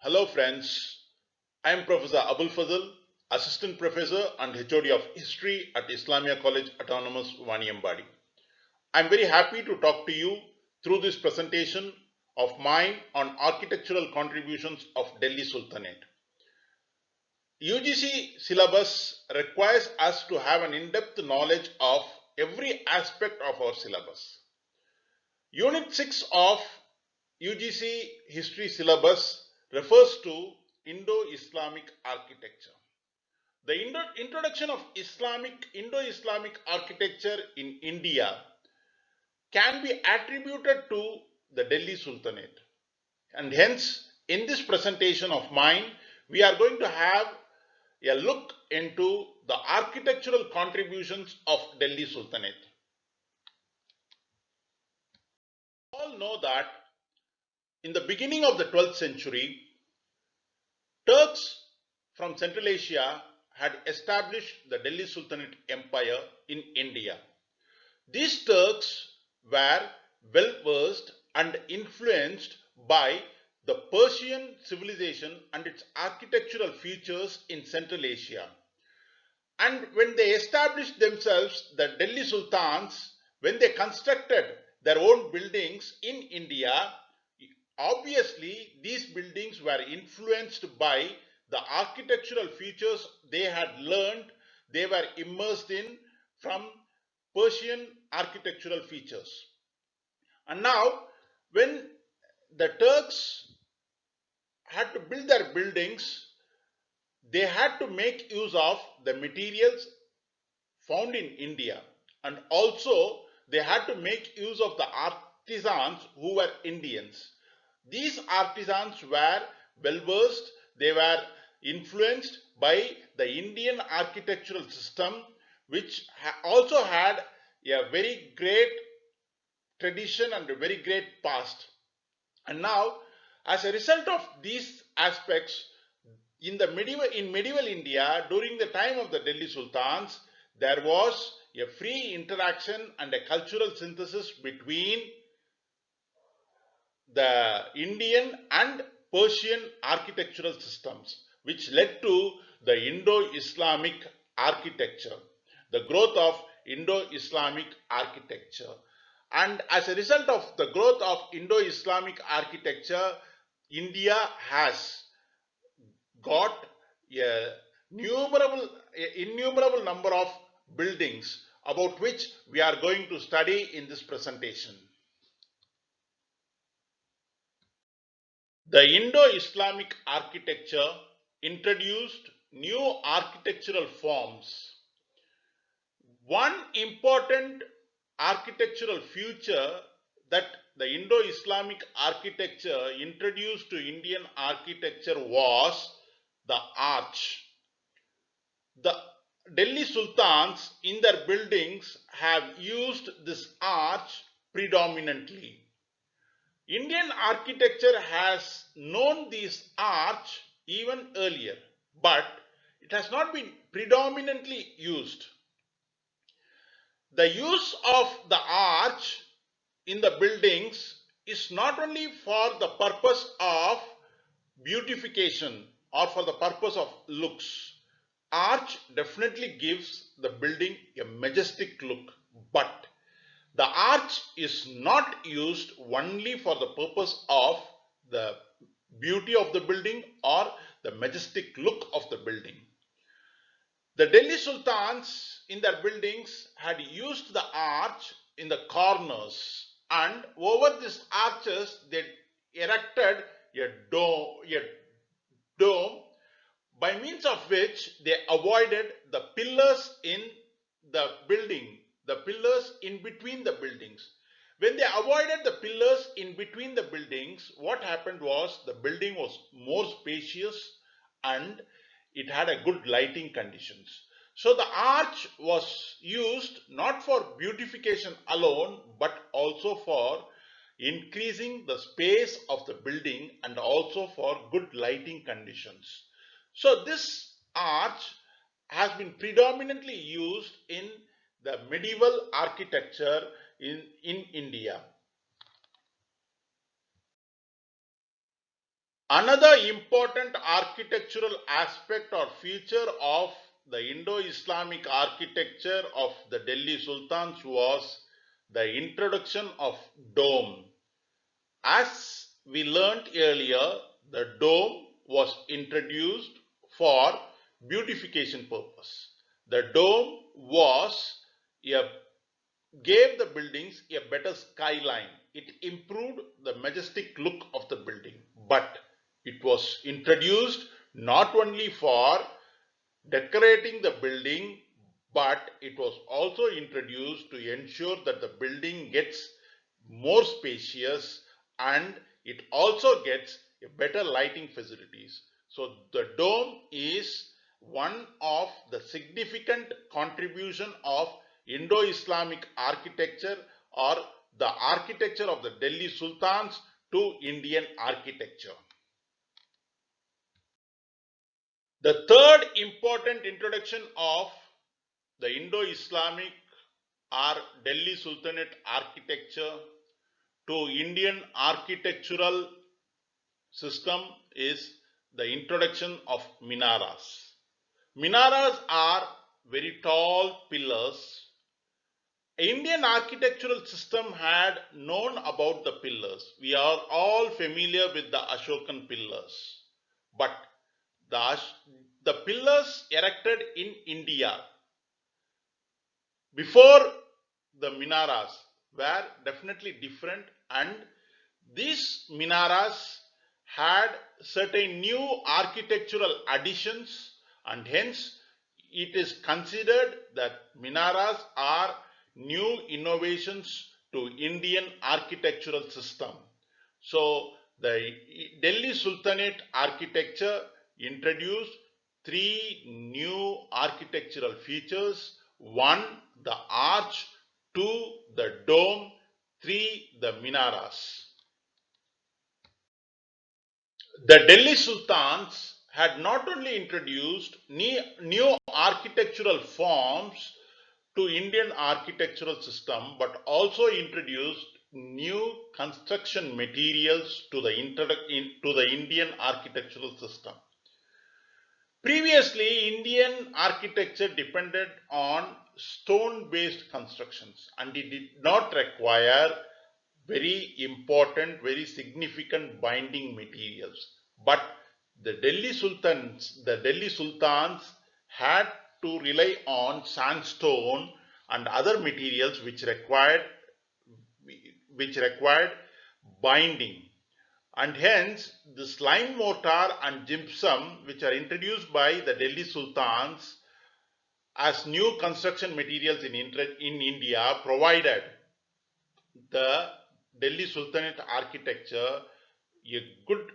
Hello friends, I am Professor Abul Fazal, Assistant Professor and HOD of History at Islamia College Autonomous Vaniambadi. I am very happy to talk to you through this presentation of mine on architectural contributions of Delhi Sultanate. UGC syllabus requires us to have an in-depth knowledge of every aspect of our syllabus. Unit 6 of UGC history syllabus refers to Indo-Islamic architecture. The introduction of Indo-Islamic architecture in India can be attributed to the Delhi Sultanate. And hence, in this presentation of mine, we are going to have a look into the architectural contributions of Delhi Sultanate. All know that in the beginning of the 12th century, Turks from Central Asia had established the Delhi Sultanate Empire in India. These Turks were well versed and influenced by the Persian civilization and its architectural features in Central Asia. And when they established themselves, the Delhi Sultans, when they constructed their own buildings in India, obviously these buildings were influenced by the architectural features they had learned, they were immersed in from Persian architectural features. And now, when the Turks had to build their buildings, they had to make use of the materials found in India, and also they had to make use of the artisans who were Indians. These artisans were well versed, they were influenced by the Indian architectural system, which also had a very great tradition and a very great past. And now, as a result of these aspects, in medieval India, during the time of the Delhi Sultans, there was a free interaction and a cultural synthesis between the Indian and Persian architectural systems, which led to the Indo-Islamic architecture, the growth of Indo-Islamic architecture. And as a result of the growth of Indo-Islamic architecture, India has got innumerable number of buildings about which we are going to study in this presentation. The Indo-Islamic architecture introduced new architectural forms. One important architectural feature that the Indo-Islamic architecture introduced to Indian architecture was the arch. The Delhi Sultans in their buildings have used this arch predominantly. Indian architecture has known this arch even earlier, but it has not been predominantly used. The use of the arch in the buildings is not only for the purpose of beautification or for the purpose of looks. Arch definitely gives the building a majestic look, but the arch is not used only for the purpose of the beauty of the building or the majestic look of the building. The Delhi Sultans in their buildings had used the arch in the corners, and over these arches they erected a dome by means of which they avoided the pillars in the building, the pillars in between the buildings. When they avoided the pillars in between the buildings, what happened was the building was more spacious and it had a good lighting conditions. So the arch was used not for beautification alone, but also for increasing the space of the building and also for good lighting conditions. So this arch has been predominantly used in the medieval architecture in India. Another important architectural aspect or feature of the Indo-Islamic architecture of the Delhi Sultans was the introduction of dome. As we learnt earlier, the dome was introduced for beautification purpose. The dome was a gave the buildings a better skyline. It improved the majestic look of the building. But it was introduced not only for decorating the building, but it was also introduced to ensure that the building gets more spacious and it also gets a better lighting facilities. So the dome is one of the significant contribution of Indo-Islamic architecture or the architecture of the Delhi Sultans to Indian architecture. The third important introduction of the Indo-Islamic or Delhi Sultanate architecture to Indian architectural system is the introduction of minaras. Minaras are very tall pillars. Indian architectural system had known about the pillars. We are all familiar with the Ashokan pillars. But the pillars erected in India before the minaras were definitely different, and these minaras had certain new architectural additions, and hence it is considered that minaras are new innovations to Indian architectural system. So the Delhi Sultanate architecture introduced three new architectural features: one, the arch; two, the dome; three, the minaras. The Delhi Sultans had not only introduced new architectural forms to Indian architectural system, but also introduced new construction materials to the Indian architectural system. Previously, Indian architecture depended on stone-based constructions, and it did not require very important, very significant binding materials. But the Delhi Sultans had to rely on sandstone and other materials which required binding, and hence the lime mortar and gypsum, which are introduced by the Delhi Sultans as new construction materials in India, provided the Delhi Sultanate architecture a good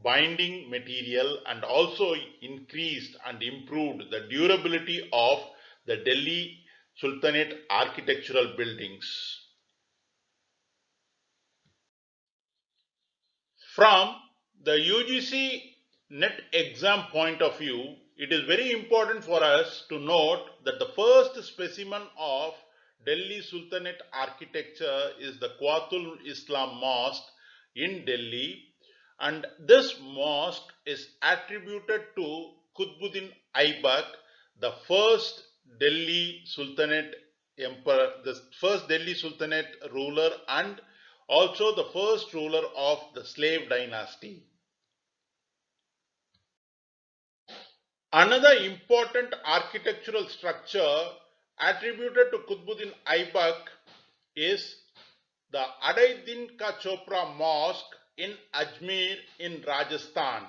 binding material and also increased and improved the durability of the Delhi Sultanate architectural buildings. From the UGC net exam point of view, it is very important for us to note that the first specimen of Delhi Sultanate architecture is the Quatul Islam Mosque in Delhi, and this mosque is attributed to Qutbuddin Aibak, the first Delhi Sultanate emperor, the first Delhi Sultanate ruler, and also the first ruler of the slave dynasty. Another important architectural structure attributed to Qutbuddin Aibak is the Adai Din Ka Chopra Mosque in Ajmer in Rajasthan.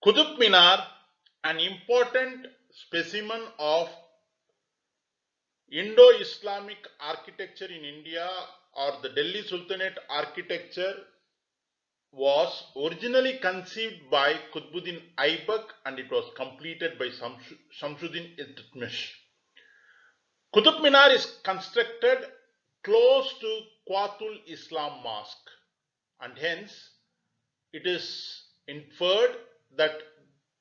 Qutub Minar, an important specimen of Indo-Islamic architecture in India or the Delhi Sultanate architecture, was originally conceived by Qutbuddin Aibak and it was completed by Shamsuddin Iltutmish. Qutub Minar is constructed close to Quatul Islam Mosque, and hence it is inferred that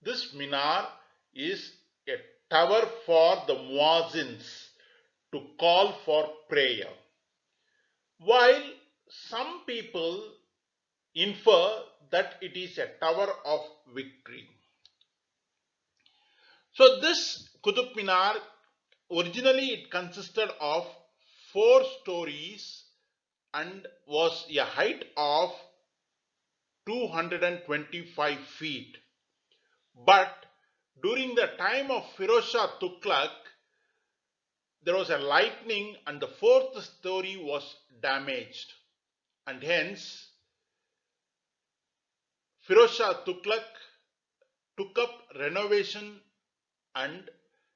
this minar is a tower for the muazzins to call for prayer. While some people infer that it is a tower of victory. So this Qutub Minar, originally it consisted of 4 stories and was a height of 225 feet. But during the time of Firoz Shah Tughlaq, there was a lightning and the 4th story was damaged, and hence Firoz Shah Tughlaq took up renovation and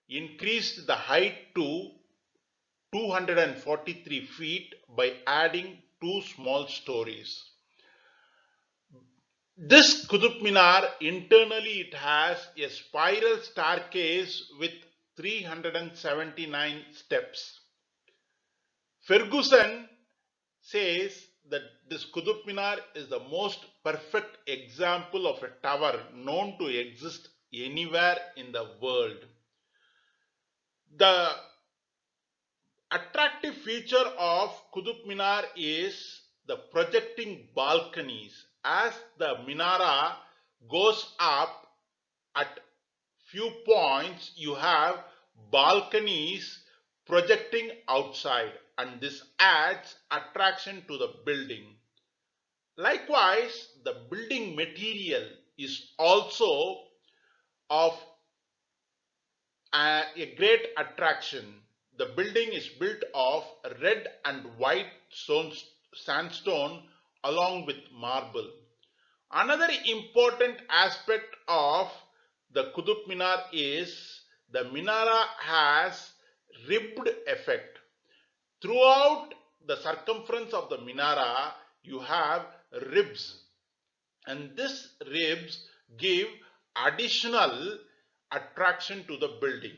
increased the height to 243 feet by adding 2 small stories. This Qutub Minar, internally it has a spiral staircase with 379 steps. Ferguson says that this Qutub Minar is the most perfect example of a tower known to exist anywhere in the world. The attractive feature of Qutub Minar is the projecting balconies. As the minara goes up at few points, you have balconies projecting outside, and this adds attraction to the building. Likewise, the building material is also of a great attraction. The building is built of red and white sandstone along with marble. Another important aspect of the Qutub Minar is the minara has ribbed effect. Throughout the circumference of the minara, you have ribs, and these ribs give additional attraction to the building.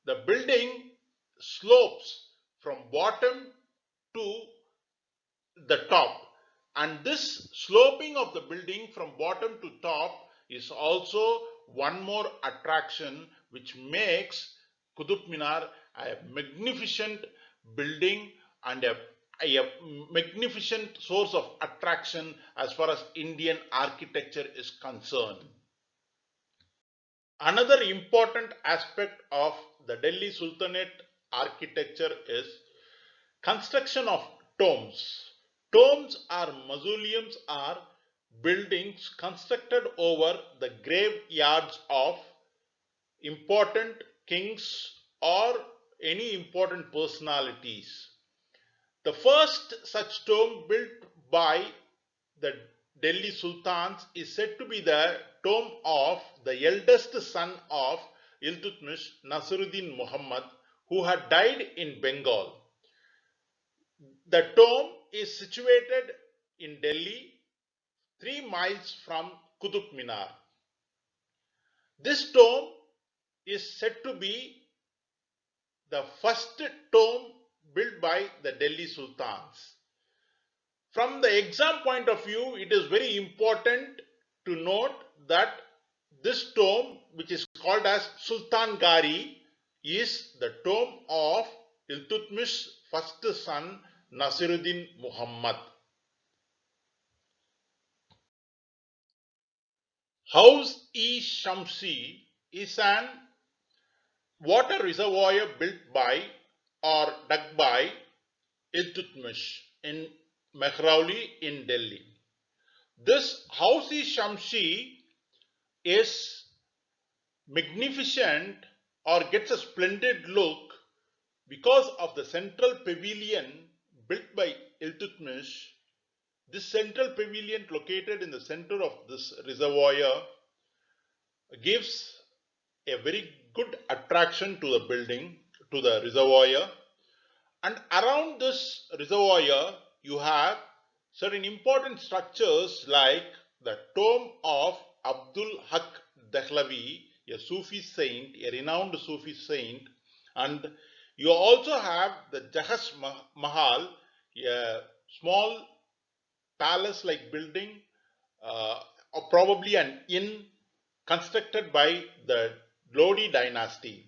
The building slopes from bottom to the top, and this sloping of the building from bottom to top is also one more attraction which makes Qutub Minar a magnificent building and a magnificent source of attraction as far as Indian architecture is concerned. Another important aspect of the Delhi Sultanate architecture is construction of tombs. Tombs or mausoleums are buildings constructed over the graveyards of important kings or any important personalities. The first such tomb built by the Delhi Sultans is said to be the tomb of the eldest son of Iltutmish, Nasiruddin Muhammad, who had died in Bengal. The tomb is situated in Delhi, 3 miles from Qutub Minar. This tomb is said to be the first tomb built by the Delhi Sultans. From the exam point of view, it is very important to note that this tomb, which is called as Sultan Gari, is the tomb of Iltutmish's first son Nasiruddin Muhammad. Hauz-e-Shamsi is an water reservoir built by or dug by Iltutmish in Mehrauli in Delhi. This Hauz-e-Shamsi is magnificent or gets a splendid look because of the central pavilion built by Iltutmish. This central pavilion located in the center of this reservoir gives a very good attraction to the building, to the reservoir, and around this reservoir you have certain important structures like the tomb of Abdul Haq Dehlavi, a Sufi saint, a renowned Sufi saint, and you also have the Jahas Mahal, a small palace-like building, or probably an inn constructed by the Lodi dynasty.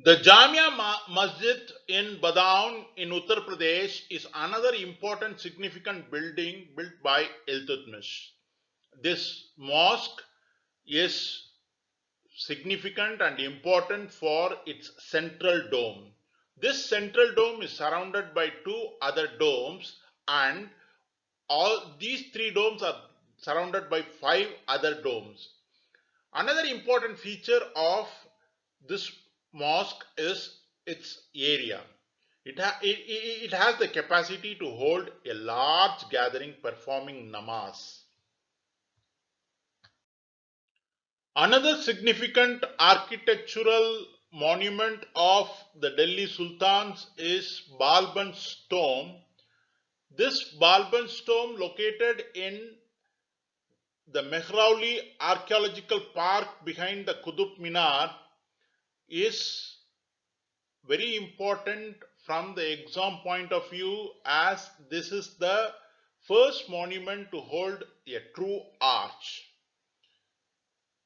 The Jamia Masjid in Badaun in Uttar Pradesh is another important significant building built by Iltutmish. This mosque is significant and important for its central dome. This central dome is surrounded by two other domes, and all these three domes are surrounded by five other domes. Another important feature of this mosque is its area. It has the capacity to hold a large gathering performing namaz. Another significant architectural monument of the Delhi Sultans is Balban's tomb. This Balban's tomb, located in the Mehrauli Archaeological Park behind the Qutub Minar, is very important from the exam point of view, as this is the first monument to hold a true arch.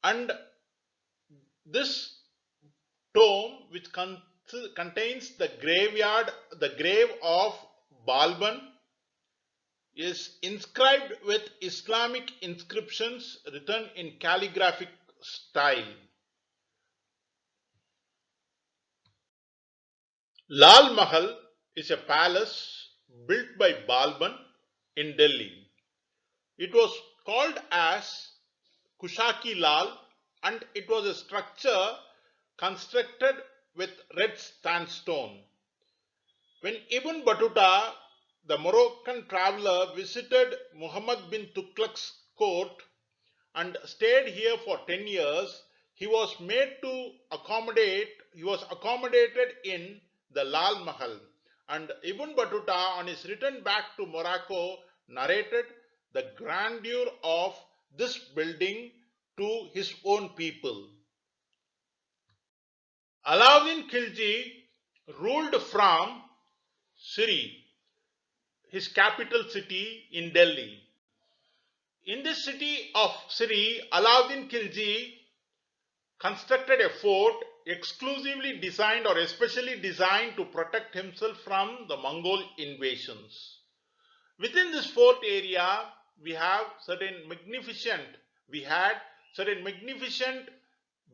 And this tomb, which contains the grave of Balban, is inscribed with Islamic inscriptions written in calligraphic style. Lal Mahal is a palace built by Balban in Delhi. It was called as Kushaki Lal, and it was a structure constructed with red sandstone. When Ibn Battuta, the Moroccan traveler, visited Muhammad bin Tughlaq's court and stayed here for 10 years, he was accommodated in the Lal Mahal. And Ibn Battuta, on his return back to Morocco, narrated the grandeur of this building to his own people. Alauddin Khilji ruled from Siri, his capital city in Delhi. In this city of Siri, Alauddin Khilji constructed a fort exclusively designed or especially designed to protect himself from the Mongol invasions. Within this fort area, we had certain magnificent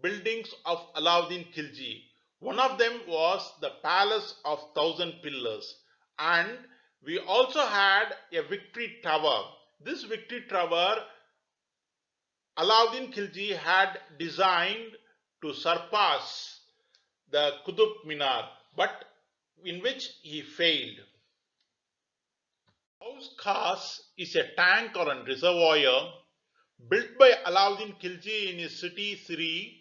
buildings of Alauddin Khilji. One of them was the Palace of Thousand Pillars, and we also had a victory tower. This victory tower Alauddin Khilji had designed to surpass the Qutub Minar, but in which he failed. House Khas is a tank or a reservoir built by Alauddin Khilji in his city Siri,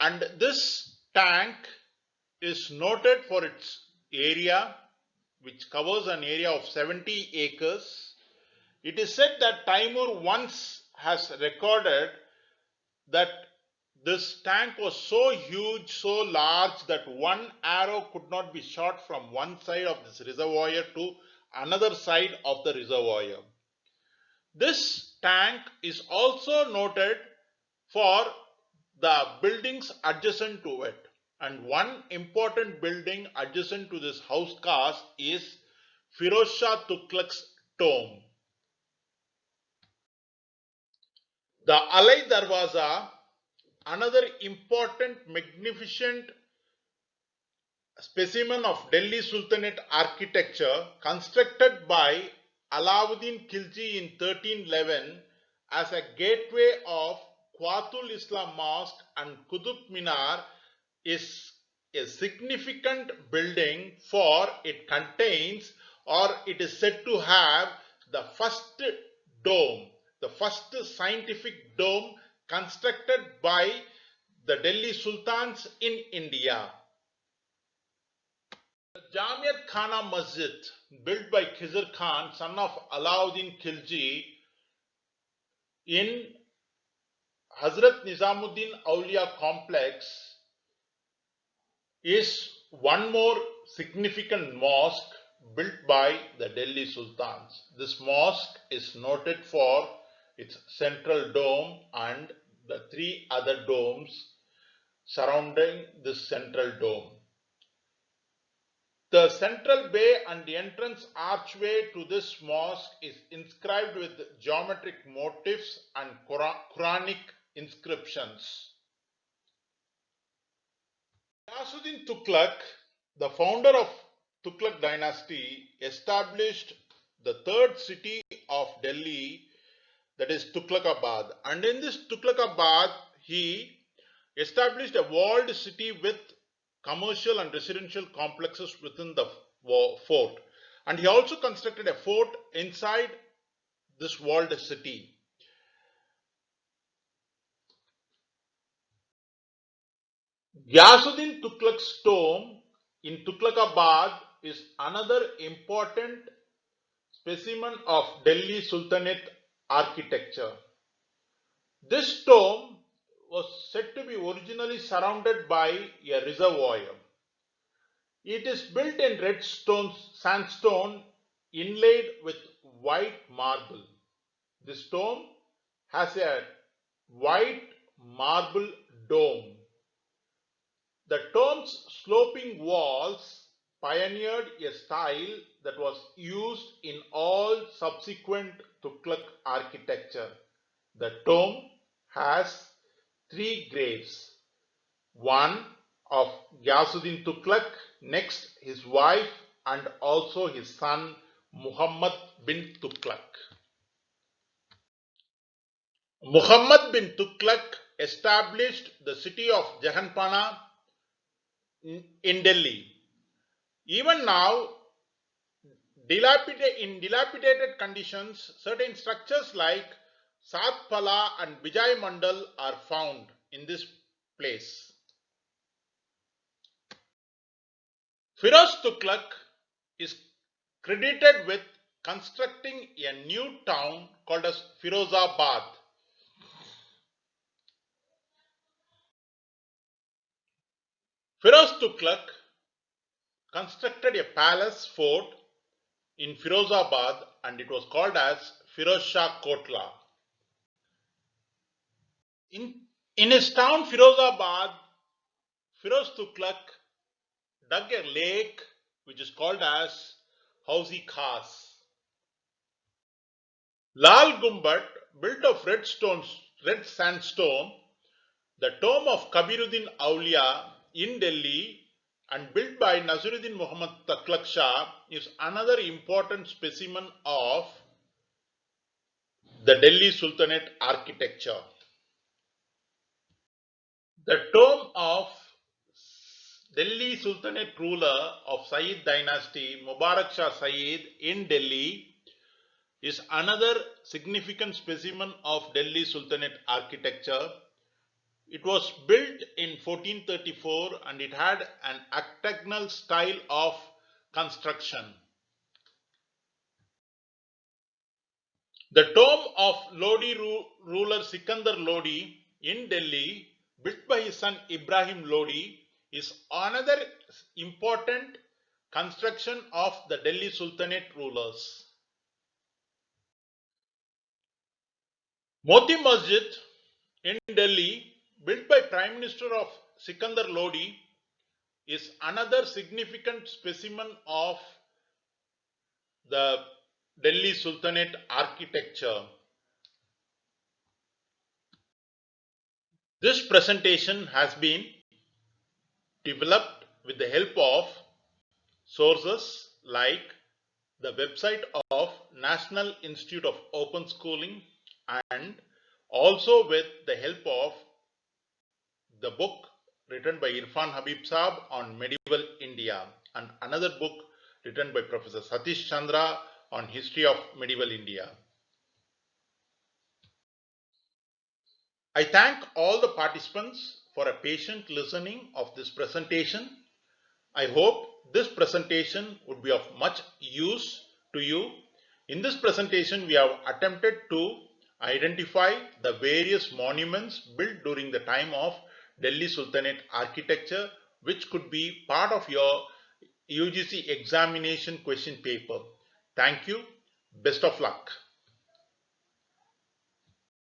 and this tank is noted for its area, which covers an area of 70 acres. It is said that Timur once has recorded that this tank was so huge, so large, that one arrow could not be shot from one side of this reservoir to another side of the reservoir. This tank is also noted for the buildings adjacent to it. And one important building adjacent to this house khas is Firoz Shah Tughlaq's tomb. The Alai Darwaza, another important magnificent specimen of Delhi Sultanate architecture, constructed by Alauddin Khilji in 1311 as a gateway of Quatul Islam Mosque and Qutub Minar, is a significant building, for it contains, or it is said to have, the first dome, the first scientific dome constructed by the Delhi Sultans in India. The Jamiat Khana Masjid, built by Khizr Khan, son of Alauddin Khilji, in Hazrat Nizamuddin Auliya complex, is one more significant mosque built by the Delhi Sultans. This mosque is noted for its central dome and the three other domes, surrounding this central dome. The central bay and the entrance archway to this mosque is inscribed with geometric motifs and Quranic inscriptions. Ghiyasuddin Tughlaq, the founder of Tughlaq dynasty, established the third city of Delhi, that is Tughlaqabad. And in this Tughlaqabad, he established a walled city with commercial and residential complexes within the fort. And he also constructed a fort inside this walled city. Ghiyasuddin Tughlaq's tomb in Tughlaqabad is another important specimen of Delhi Sultanate architecture. This tomb was said to be originally surrounded by a reservoir. It is built in red sandstone inlaid with white marble. This tomb has a white marble dome. The tomb's sloping walls pioneered a style that was used in all subsequent Tughlaq architecture. The tomb has 3 graves. One of Ghiyasuddin Tughlaq, next his wife and also his son Muhammad bin Tughlaq. Muhammad bin Tughlaq established the city of Jahanpana in Delhi. Even now, in dilapidated conditions, certain structures like Satpala and Vijay Mandal are found in this place. Firoz Tughlaq is credited with constructing a new town called as Firozabad. Firoz Tughlaq constructed a palace fort in Firozabad and it was called as Firoz Shah Kotla. In his town Firozabad, Firoz Tughlaq dug a lake which is called as Hausi Khas. Lal Gumbad, built of red sandstone, the tomb of Kabiruddin Aulia in Delhi and built by Naseeruddin Muhammad Tughlaq Shah is another important specimen of the Delhi Sultanate architecture. The tomb of Delhi Sultanate ruler of Sayyid dynasty Mubarak Shah Sayyid in Delhi is another significant specimen of Delhi Sultanate architecture. It was built in 1434 and it had an octagonal style of construction. The tomb of Lodi ruler Sikandar Lodi in Delhi, built by his son Ibrahim Lodi, is another important construction of the Delhi Sultanate rulers. Moti Masjid in Delhi, built by Prime Minister of Sikandar Lodi, is another significant specimen of the Delhi Sultanate architecture. This presentation has been developed with the help of sources like the website of National Institute of Open Schooling and also with the help of the book written by Irfan Habib Saab on medieval India and another book written by Professor Satish Chandra on history of medieval India. I thank all the participants for a patient listening of this presentation. I hope this presentation would be of much use to you. In this presentation, we have attempted to identify the various monuments built during the time of Delhi Sultanate architecture, which could be part of your UGC examination question paper. Thank you. Best of luck.